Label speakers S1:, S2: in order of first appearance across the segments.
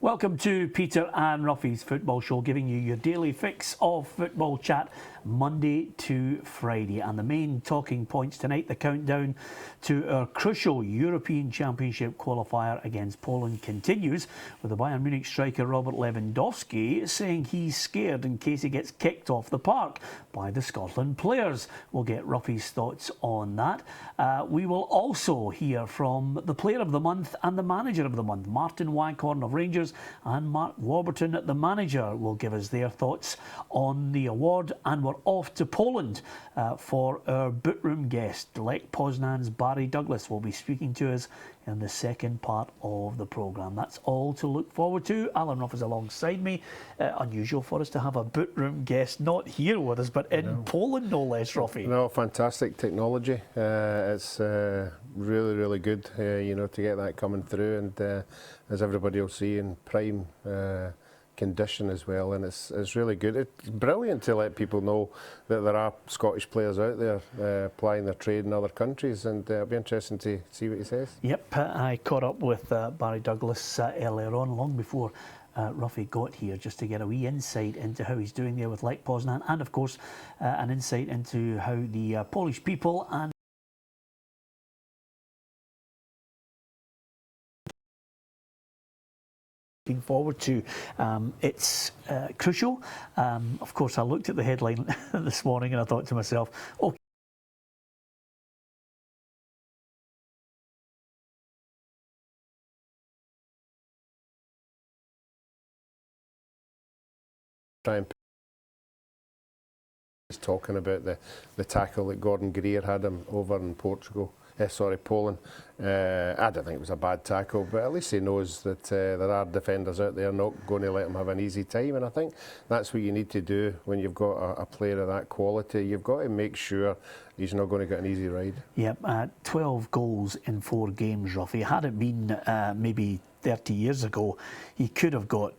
S1: Welcome to Peter and Ruffy's Football Show, giving you your daily fix of football chat Monday to Friday. And the main talking points tonight, the countdown to our crucial European Championship qualifier against Poland continues, with the Bayern Munich striker Robert Lewandowski saying he's scared in case he gets kicked off the park by the Scotland players. We'll get Ruffy's thoughts on that. We will also hear from the Player of the Month and the Manager of the Month. Martin Waghorn of Rangers and Mark Warburton, the manager, will give us their thoughts on the award. And we're off to Poland for our boot room guest. Lech Poznan's Barry Douglas will be speaking to us in the second part of the programme. That's all to look forward to. Alan Ruff is alongside me. Unusual for us to have a boot room guest not here with us, but in Poland, no less, Ruffy.
S2: No, fantastic technology. It's really good, to get that coming through, and as everybody will see, in prime condition as well, and it's really good. It's brilliant to let people know that there are Scottish players out there plying their trade in other countries, and it'll be interesting to see what he says.
S1: Yep, I caught up with Barry Douglas earlier on, long before Ruffy got here, just to get a wee insight into how he's doing there with Lech Poznan, and of course an insight into how the Polish people and looking forward to. It's crucial. Of course, I looked at the headline this morning and I thought to myself, okay,
S2: He's talking about the tackle that Gordon Greer had him over in Poland. I don't think it was a bad tackle, but at least he knows that there are defenders out there not going to let him have an easy time, and I think that's what you need to do when you've got a player of that quality. You've got to make sure he's not going to get an easy ride.
S1: Yep, 12 goals in 4 games, Ruffy. Had it been maybe 30 years ago, he could have got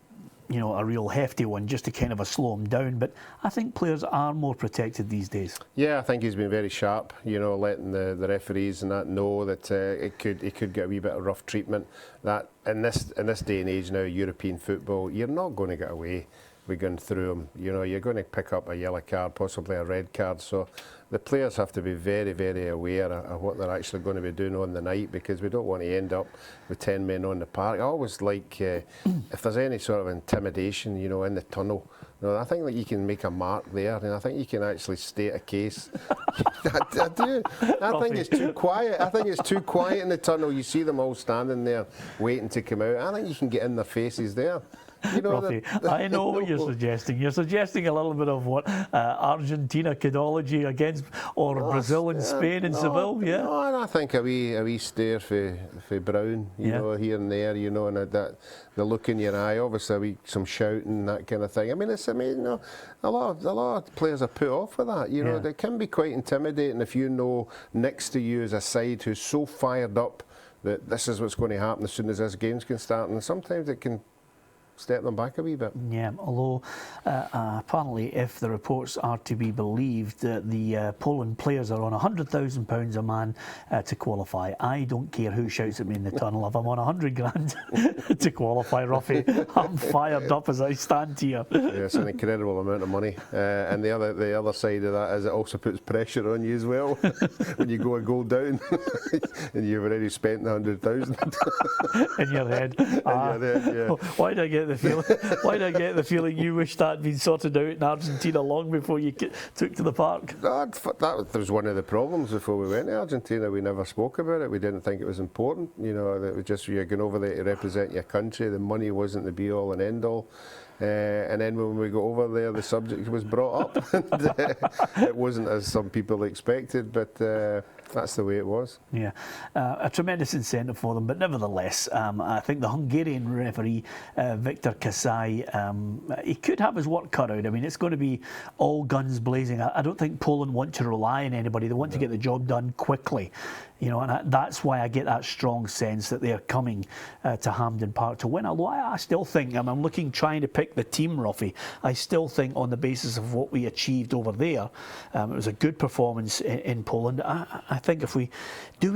S1: a real hefty one just to kind of slow him down. But I think players are more protected these days.
S2: Yeah, I think he's been very sharp, letting the referees and that know that he could get a wee bit of rough treatment. That in this day and age now, European football, you're not going to get away with going through him. You're going to pick up a yellow card, possibly a red card. So the players have to be very aware of what they're actually going to be doing on the night, because we don't want to end up with 10 men on the park. I always like if there's any sort of intimidation, in the tunnel. I think that you can make a mark there, and I think you can actually state a case. I do. I think it's too quiet. I think it's too quiet in the tunnel. You see them all standing there waiting to come out. I think you can get in their faces there.
S1: Ruffy, I know what you're suggesting. You're suggesting a little bit of what Argentina cadeology against, or Brazil and Spain in Seville, yeah?
S2: No, and I think a wee stare for Brown, here and there, and that the look in your eye, obviously some shouting, that kind of thing. I mean, it's amazing. A lot of players are put off with that. They can be quite intimidating if you know next to you is a side who's so fired up that this is what's going to happen as soon as this game's can start, and sometimes it can step them back a wee bit.
S1: Yeah, although apparently, if the reports are to be believed, the Poland players are on £100,000 a man to qualify. I don't care who shouts at me in the tunnel. If I'm on 100 grand to qualify, Ruffy, I'm fired up as I stand here.
S2: Yeah, it's an incredible amount of money, and the other side of that is it also puts pressure on you as well when you go a goal down and you've already spent the 100,000
S1: in your head.
S2: Yeah.
S1: Why did I get the feeling you wish that had been sorted out in Argentina long before you took to the park?
S2: That was one of the problems before we went to Argentina. We never spoke about it. We didn't think it was important. That was just you're going over there to represent your country. The money wasn't the be all and end all. And then when we got over there, the subject was brought up. It wasn't as some people expected, but that's the way it was.
S1: Yeah, a tremendous incentive for them, but nevertheless, I think the Hungarian referee, Viktor Kasai, he could have his work cut out. I mean, it's going to be all guns blazing. I don't think Poland want to rely on anybody. They want to get the job done quickly. And that's why I get that strong sense that they're coming to Hampden Park to win. Although I still think, I'm trying to pick the team, Ruffy. I still think on the basis of what we achieved over there, it was a good performance in Poland. I I think if we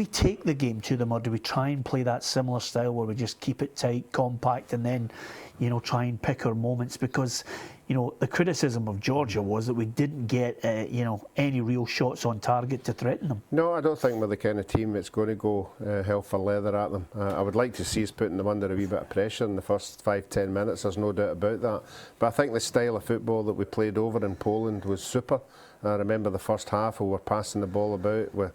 S1: take the game to them, or do we try and play that similar style where we just keep it tight, compact, and then, you know, try and pick our moments? Because, you know, the criticism of Georgia was that we didn't get, you know, any real shots on target to threaten them.
S2: No, I don't think we're the kind of team that's going to go hell for leather at them. I would like to see us putting them under a wee bit of pressure in the first 5-10 minutes, there's no doubt about that. But I think the style of football that we played over in Poland was super. I remember the first half we were passing the ball about with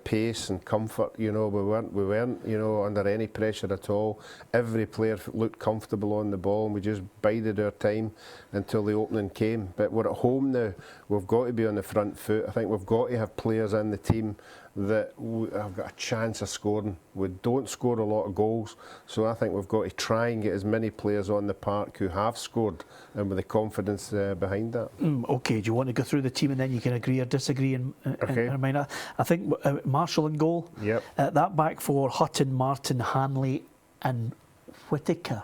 S2: pace and comfort. You know, we weren't, you know, under any pressure at all. Every player looked comfortable on the ball, and we just bided our time until the opening came. But we're at home now. We've got to be on the front foot. I think we've got to have players in the team that have got a chance of scoring. We don't score a lot of goals, so I think we've got to try and get as many players on the park who have scored and with the confidence behind that.
S1: Okay, do you want to go through the team and then you can agree or disagree?
S2: Okay.
S1: I think Marshall in goal.
S2: Yep.
S1: That back four: Hutton, Martin, Hanley, and Whittaker.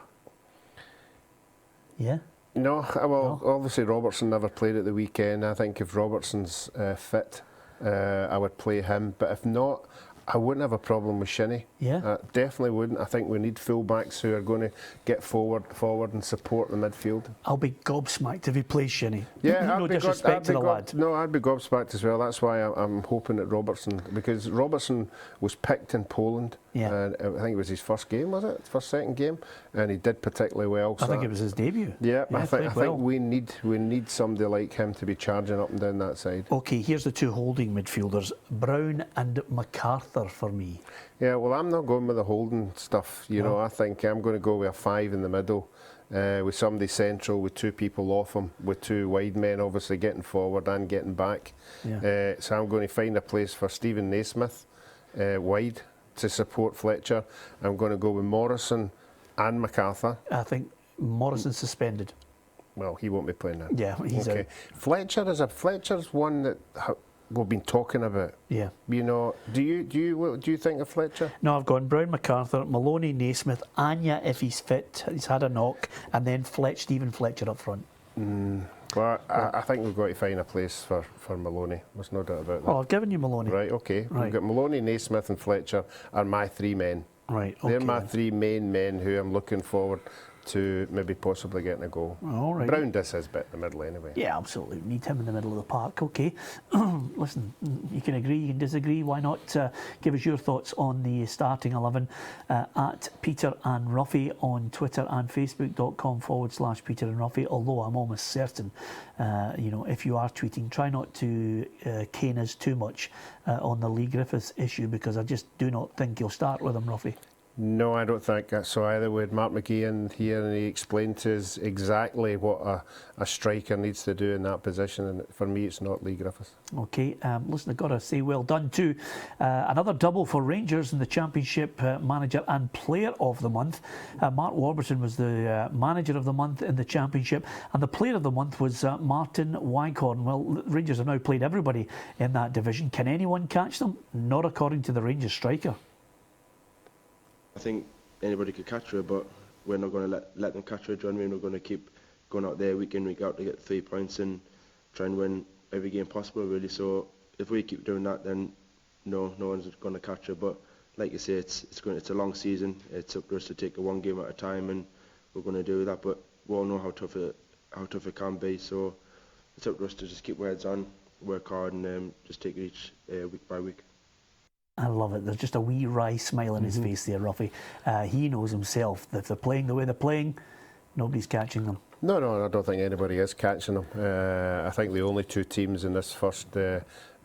S1: Yeah.
S2: No, well, obviously Robertson never played at the weekend. I think if Robertson's fit, I would play him. But if not, I wouldn't have a problem with Shinnie.
S1: Yeah.
S2: Definitely wouldn't. I think we need full-backs who are going to get forward and support the midfield.
S1: I'll be gobsmacked if he plays Shinnie.
S2: Yeah,
S1: no disrespect to the lad.
S2: No, I'd be gobsmacked as well. That's why I'm hoping that Robertson, because Robertson was picked in Poland.
S1: Yeah.
S2: And I think it was his first game, was it? Second game, and he did particularly well.
S1: I think it was his debut.
S2: Yeah, I think
S1: well.
S2: we need somebody like him to be charging up and down that side.
S1: Okay, here's the two holding midfielders: Brown and MacArthur for me.
S2: Yeah, well, I'm not going with the holding stuff. You know, I think I'm going to go with a 5 in the middle, with somebody central, with 2 people off him, with 2 wide men, obviously getting forward and getting back.
S1: Yeah.
S2: So I'm going to find a place for Stephen Naismith wide to support Fletcher. I'm going to go with Morrison and MacArthur.
S1: I think Morrison's suspended.
S2: Well, he won't be playing that.
S1: Yeah, he's out.
S2: Fletcher's one that we've been talking about.
S1: Yeah.
S2: You know, do you think of Fletcher?
S1: No, I've gone Brown, MacArthur, Maloney, Naismith, Anya if he's fit, he's had a knock, and then Stephen Fletcher up front.
S2: Well, I think we've got to find a place for Maloney. There's no doubt about that.
S1: Well, I've given you Maloney.
S2: Right, okay.
S1: Right.
S2: We've got Maloney, Naismith and Fletcher are my 3 men.
S1: Right, okay.
S2: They're my 3 main men who I'm looking forward to maybe possibly getting a goal.
S1: All right.
S2: Brown does his bit in the middle anyway.
S1: Yeah, absolutely. We need him in the middle of the park. Okay. Listen, you can agree, you can disagree. Why not give us your thoughts on the starting 11 at Peter and Ruffy on Twitter and Facebook.com/Peter and Ruffy. Although I'm almost certain, you know, if you are tweeting, try not to cane us too much on the Lee Griffiths issue, because I just do not think you'll start with him, Ruffy.
S2: No, I don't think so either. We had Mark McGee in here and he explained to us exactly what a striker needs to do in that position, and for me it's not Lee Griffiths.
S1: Okay, listen, I've got to say well done too. Another double for Rangers in the Championship Manager and Player of the Month. Mark Warburton was the Manager of the Month in the Championship, and the Player of the Month was Martin Waghorn. Well, Rangers have now played everybody in that division. Can anyone catch them? Not according to the Rangers striker.
S3: I think anybody could catch her, but we're not going to let them catch her. Do you know what I mean? We're going to keep going out there week in, week out to get 3 points and try and win every game possible, really. So if we keep doing that, then no one's going to catch her. But like you say, it's a long season. It's up to us to take it 1 game at a time, and we're going to do that. But we all know how tough it can be. So it's up to us to just keep our heads on, work hard, and just take it each week by week.
S1: I love it. There's just a wee wry smile on his face there, Ruffy. He knows himself that if they're playing the way they're playing, nobody's catching them.
S2: No, I don't think anybody is catching them. I think the only 2 teams in this first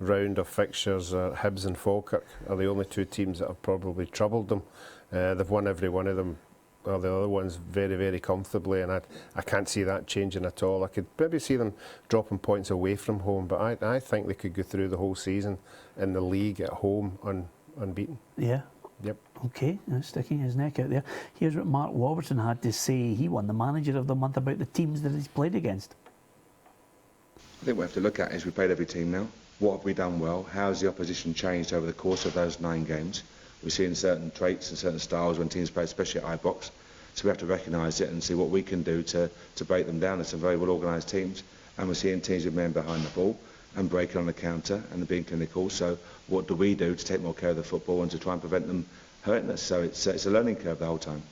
S2: round of fixtures, Hibs and Falkirk, are the only 2 teams that have probably troubled them. They've won every one of them, well, the other ones very, very comfortably, and I can't see that changing at all. I could maybe see them dropping points away from home, but I think they could go through the whole season in the league at home unbeaten.
S1: Yeah.
S2: Yep.
S1: Okay, sticking his neck out there. Here's what Mark Warburton had to say. He won the Manager of the Month about the teams that he's played against.
S4: I think what we have to look at is we've played every team now. What have we done well? How has the opposition changed over the course of those 9 games? We're seeing certain traits and certain styles when teams play, especially at Ibrox. So we have to recognise it and see what we can do to break them down. There's some very well organised teams, and we're seeing teams with men behind the ball. and breaking on the counter and being clinical. So what do we do to take more care of the football and to try and prevent them hurting us? So it's a learning curve the whole time.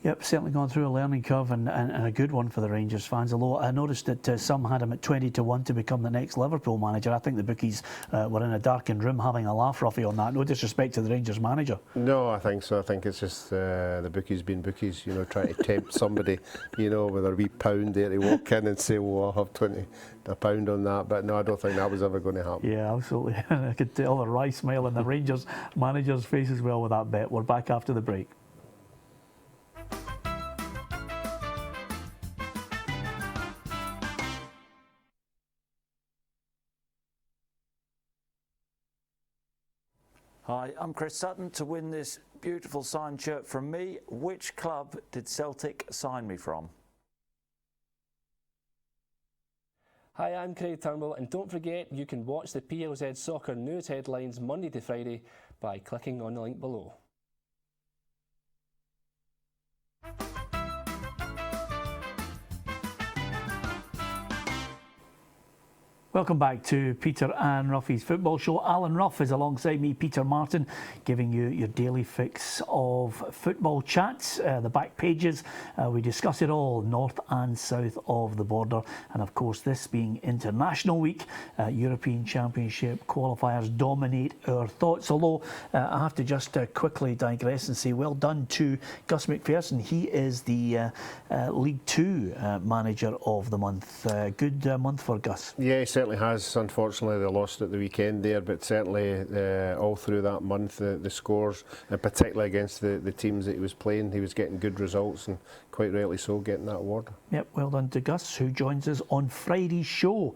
S1: Yep, certainly gone through a learning curve and a good one for the Rangers fans. Although I noticed that some had him at 20-1 to become the next Liverpool manager. I think the bookies were in a darkened room having a laugh, Ruffy, on that. No disrespect to the Rangers manager.
S2: No, I think so. I think it's just the bookies being bookies, you know, trying to tempt somebody, you know, with a wee pound there to walk in and say, well, I'll have a pound on that. But no, I don't think that was ever going to happen.
S1: Yeah, absolutely. I could tell the wry smile on the Rangers manager's face as well with that bet. We're back after the break.
S5: Hi, I'm Chris Sutton. To win this beautiful signed shirt from me, which club did Celtic sign me from?
S6: Hi, I'm Craig Turnbull, and don't forget you can watch the PLZ Soccer news headlines Monday to Friday by clicking on the link below.
S1: Welcome back to Peter and Ruffy's Football Show. Alan Ruff is alongside me, Peter Martin, giving you your daily fix of football chats, the back pages. We discuss it all, north and south of the border. And of course, this being International Week, European Championship qualifiers dominate our thoughts. Although I have to just quickly digress and say well done to Gus McPherson. He is the League Two manager of the month. Good month for Gus.
S2: Yeah, he certainly has. Unfortunately, they lost at the weekend there, but certainly all through that month, the scores, and particularly against the teams that he was playing, he was getting good results, and quite rightly so, getting that award.
S1: Yep, well done to Gus, who joins us on Friday's show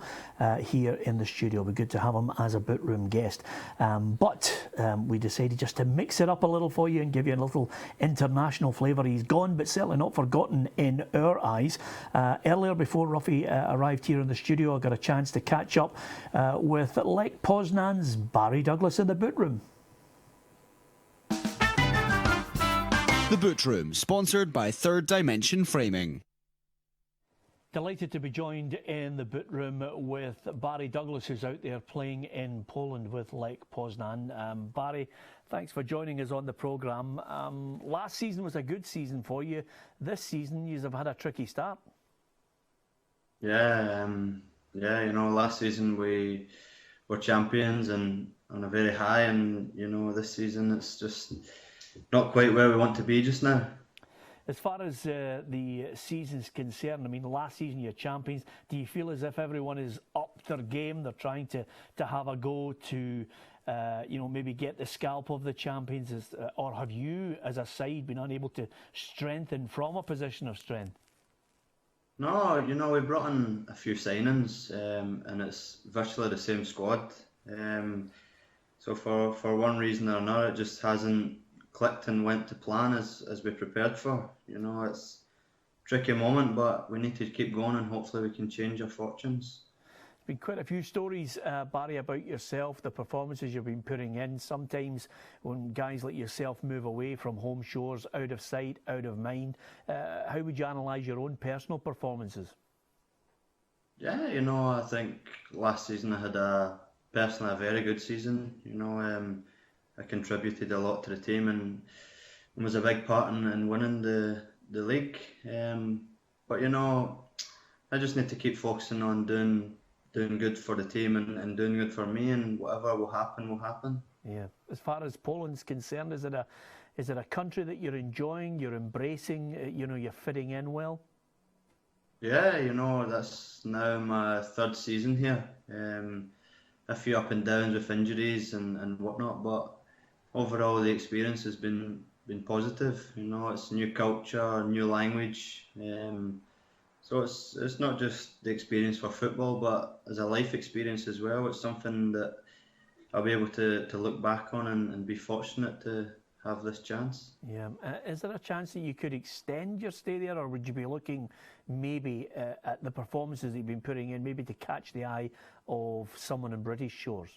S1: here in the studio. It'll be good to have him as a Bootroom guest. But we decided just to mix it up a little for you and give you a little international flavour. He's gone, but certainly not forgotten in our eyes. Earlier, before Ruffy arrived here in the studio, I got a chance to catch up with Lech Poznan's Barry Douglas in the Bootroom.
S7: The Boot Room, sponsored by Third Dimension Framing.
S1: Delighted to be joined in the boot room with Barry Douglas, who's out there playing in Poland with Lech Poznan. Barry, thanks for joining us on the programme. Last season was a good season for you. This season, you have had a tricky start.
S8: Yeah, you know, last season we were champions and on a very high, and you know, this season it's just not quite where we want to be just now.
S1: As far as the season's concerned, I mean, last season you're champions. Do you feel as if everyone is up their game? They're trying to have a go to, you know, maybe get the scalp of the champions? Or have you, as a side, been unable to strengthen from a position of strength?
S8: No, you know, we brought in a few signings, and it's virtually the same squad. So for one reason or another, it just hasn't clicked and went to plan as we prepared for. You know, it's a tricky moment, but we need to keep going and hopefully we can change our fortunes.
S1: There's been quite a few stories, Barry, about yourself, the performances you've been putting in. Sometimes when guys like yourself move away from home shores, out of sight, out of mind, how would you analyse your own personal performances?
S8: Yeah, you know, I think last season I had personally a very good season. You know, I contributed a lot to the team and was a big part in winning the league. But you know, I just need to keep focusing on doing good for the team and doing good for me, and whatever will happen will happen.
S1: Yeah. As far as Poland's concerned, is it a country that you're enjoying, you're embracing, you know, you're fitting in well?
S8: Yeah, you know, that's now my third season here. A few up and downs with injuries and whatnot, but overall the experience has been positive. You know, it's new culture, new language. So it's not just the experience for football, but as a life experience as well. It's something that I'll be able to look back on and be fortunate to have this chance.
S1: Yeah. Is there a chance that you could extend your stay there, or would you be looking maybe at the performances that you've been putting in, maybe to catch the eye of someone in British shores?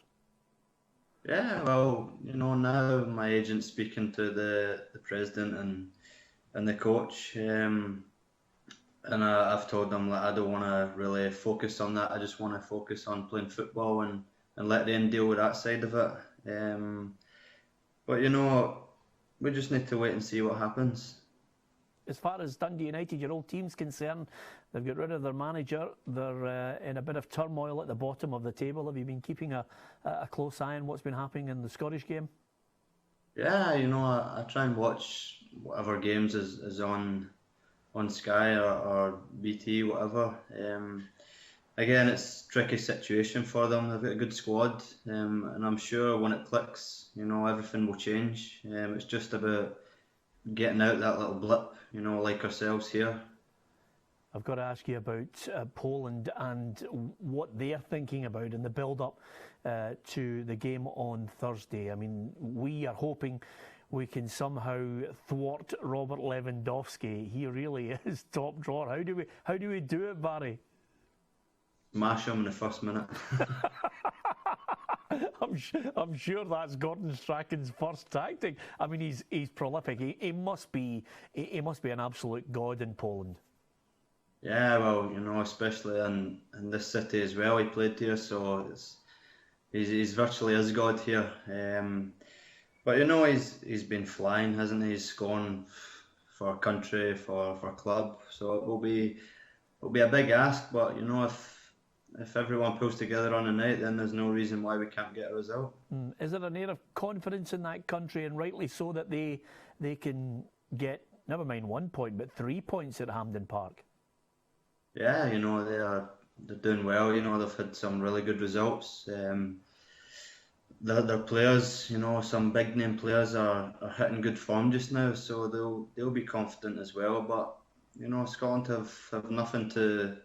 S8: Yeah, well, you know, now my agent's speaking to the president and the coach. and I've told them that I don't want to really focus on that. I just want to focus on playing football and let them deal with that side of it. But you know, we just need to wait and see what happens.
S1: As far as Dundee United, your old team's concerned, they've got rid of their manager. They're in a bit of turmoil at the bottom of the table. Have you been keeping a close eye on what's been happening in the Scottish game?
S8: Yeah, you know, I try and watch whatever games is on Sky or BT, whatever. Again, it's a tricky situation for them. They've got a good squad, and I'm sure when it clicks, you know, everything will change. It's just about getting out that little blip, you know, like ourselves here.
S1: I've got to ask you about Poland and what they're thinking about in the build-up to the game on Thursday. I mean, we are hoping we can somehow thwart Robert Lewandowski. He really is top drawer. How do we do it, Barry?
S8: Smash him in the first minute.
S1: I'm sure that's Gordon Strachan's first tactic. I mean, he's prolific. He must be an absolute god in Poland.
S8: Yeah, well, you know, especially in this city as well. He played here, so he's virtually his god here. But you know, he's been flying, hasn't he? He's scoring for our country, for club. So it will be a big ask. But you know, if everyone pulls together on the night, then there's no reason why we can't get a result.
S1: Is there an air of confidence in that country, and rightly so, that they can get, never mind 1 point, but 3 points at Hampden Park?
S8: Yeah, you know, they're doing well. You know, they've had some really good results. Their players, you know, some big name players are hitting good form just now, so they'll be confident as well. But you know, Scotland have nothing to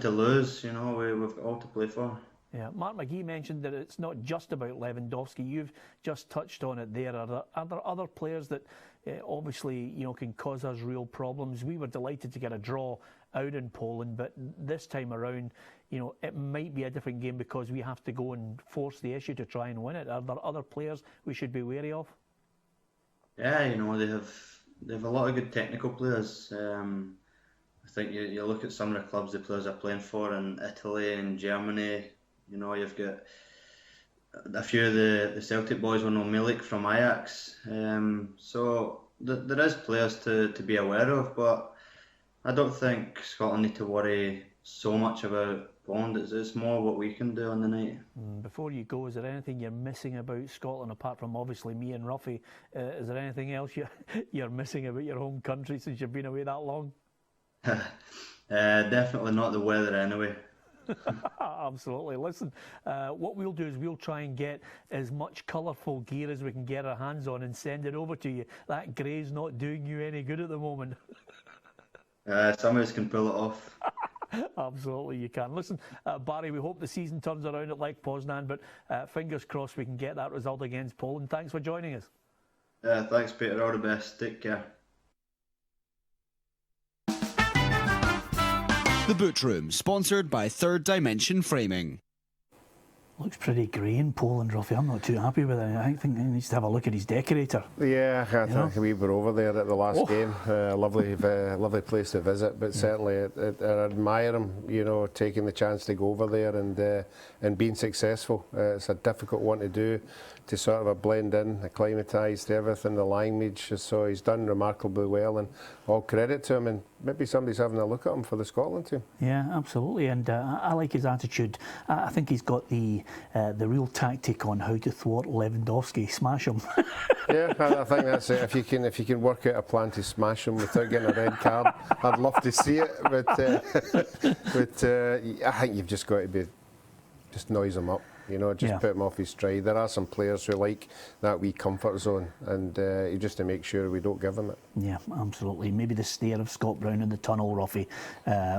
S8: lose. You know, we've got all to play for.
S1: Yeah, Mark McGee mentioned that it's not just about Lewandowski. You've just touched on it there. Are there other players that obviously, you know, can cause us real problems? We were delighted to get a draw out in Poland, but this time around, you know, it might be a different game because we have to go and force the issue to try and win it. Are there other players we should be wary of?
S8: Yeah, you know, they have a lot of good technical players. I think you look at some of the clubs the players are playing for in Italy and Germany. You know, you've got a few of the Celtic boys will know Milik from Ajax. So there is players to be aware of, but I don't think Scotland need to worry so much about Poland. It's more what we can do on the night.
S1: Before you go, is there anything you're missing about Scotland, apart from obviously me and Ruffy? Is there anything else you're missing about your home country since you've been away that long?
S8: Definitely not the weather anyway.
S1: Absolutely. Listen, what we'll do is we'll try and get as much colourful gear as we can get our hands on and send it over to you. That grey's not doing you any good at the moment.
S8: Some of us can pull it off.
S1: Absolutely, you can. Listen, Barry, we hope the season turns around at Lech Poznan, but fingers crossed we can get that result against Poland. Thanks for joining us.
S8: Thanks, Peter. All the best. Take care.
S7: The Boot Room, sponsored by Third Dimension Framing.
S1: Looks pretty grey in Poland, Ruffy. I'm not too happy with it. I think he needs to have a look at his decorator.
S2: Yeah, I think we were over there at the last game. Lovely place to visit, but certainly I admire him, you know, taking the chance to go over there and being successful. It's a difficult one to do, to sort of blend in, acclimatise to everything, the language. So he's done remarkably well, and all credit to him. And maybe somebody's having a look at him for the Scotland team.
S1: Yeah, absolutely. And I like his attitude. I think he's got the real tactic on how to thwart Lewandowski, smash him.
S2: Yeah, I think that's it. If you can work out a plan to smash him without getting a red card, I'd love to see it. But I think you've just got to just noise him up. You know, just put him off his stride. There are some players who like that wee comfort zone, and just to make sure we don't give him it. Yeah, absolutely. Maybe the stare of Scott Brown in the tunnel, Ruffy,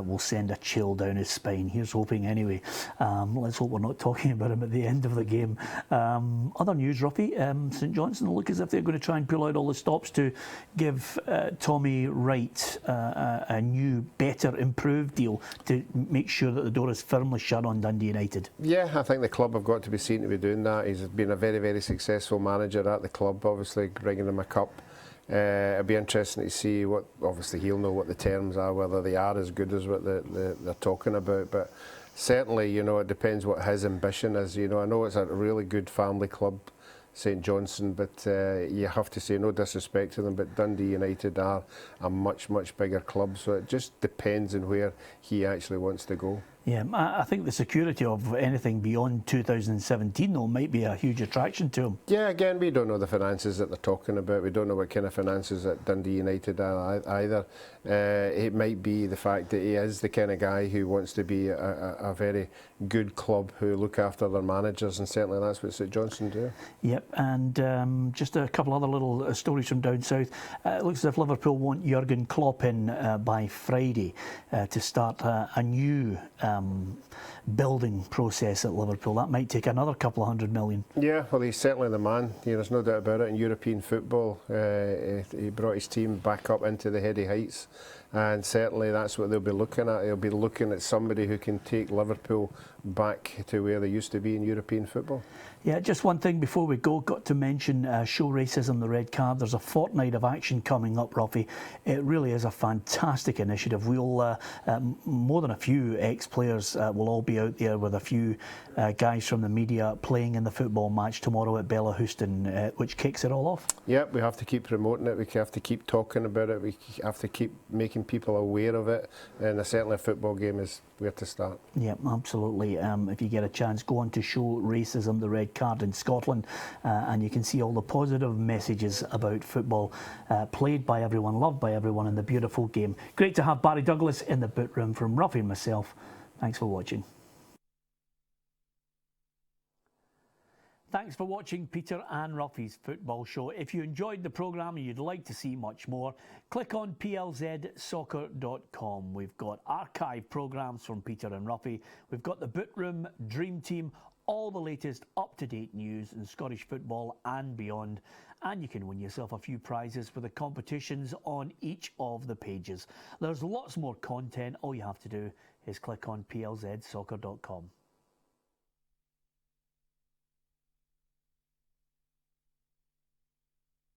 S2: will send a chill down his spine. Here's hoping anyway. Let's hope we're not talking about him at the end of the game. Other news, Ruffy. St Johnstone look as if they're going to try and pull out all the stops to give Tommy Wright a new, better, improved deal to make sure that the door is firmly shut on Dundee United. Yeah, I think the club have got to be seen to be doing that. He's been a very, very successful manager at the club, obviously bringing them a cup. It'll be interesting to see what, obviously he'll know what the terms are, whether they are as good as what they're talking about, but certainly, you know, it depends what his ambition is. You know, I know it's a really good family club, St Johnstone, but you have to say, no disrespect to them, but Dundee United are a much bigger club, so it just depends on where he actually wants to go.
S1: Yeah, I think the security of anything beyond 2017 though might be a huge attraction to him.
S2: Yeah, again, we don't know the finances that they're talking about. We don't know what kind of finances that Dundee United are either. It might be the fact that he is the kind of guy who wants to be a very good club who look after their managers, and certainly that's what St Johnstone do.
S1: Yep, and just a couple other little stories from down south. It looks as if Liverpool want Jurgen Klopp in by Friday to start a new building process at Liverpool. That might take another couple of $100 million.
S2: Yeah, well, he's certainly the man. You know, there's no doubt about it. In European football, he brought his team back up into the heady heights, and certainly that's what they'll be looking at. They'll be looking at somebody who can take Liverpool back to where they used to be in European football.
S1: Yeah, just one thing before we go, got to mention Show Racism the Red Card. There's a fortnight of action coming up, Ruffy. It really is a fantastic initiative. We'll, more than a few ex-players will all be out there with a few guys from the media playing in the football match tomorrow at Bella Houston, which kicks it all off.
S2: Yep, we have to keep promoting it, we have to keep talking about it, we have to keep making people aware of it, and certainly a football game is where to start.
S1: Yeah, absolutely. If you get a chance, go on to Show Racism the Red Card in Scotland, and you can see all the positive messages about football, played by everyone, loved by everyone, in the beautiful game. Great to have Barry Douglas in the boot room. From Ruffy and myself, thanks for watching. Thanks for watching Peter and Ruffy's Football Show. If you enjoyed the programme and you'd like to see much more, click on plzsoccer.com. We've got archive programmes from Peter and Ruffy. We've got the Boot Room, Dream Team, all the latest up-to-date news in Scottish football and beyond. And you can win yourself a few prizes for the competitions on each of the pages. There's lots more content. All you have to do is click on plzsoccer.com.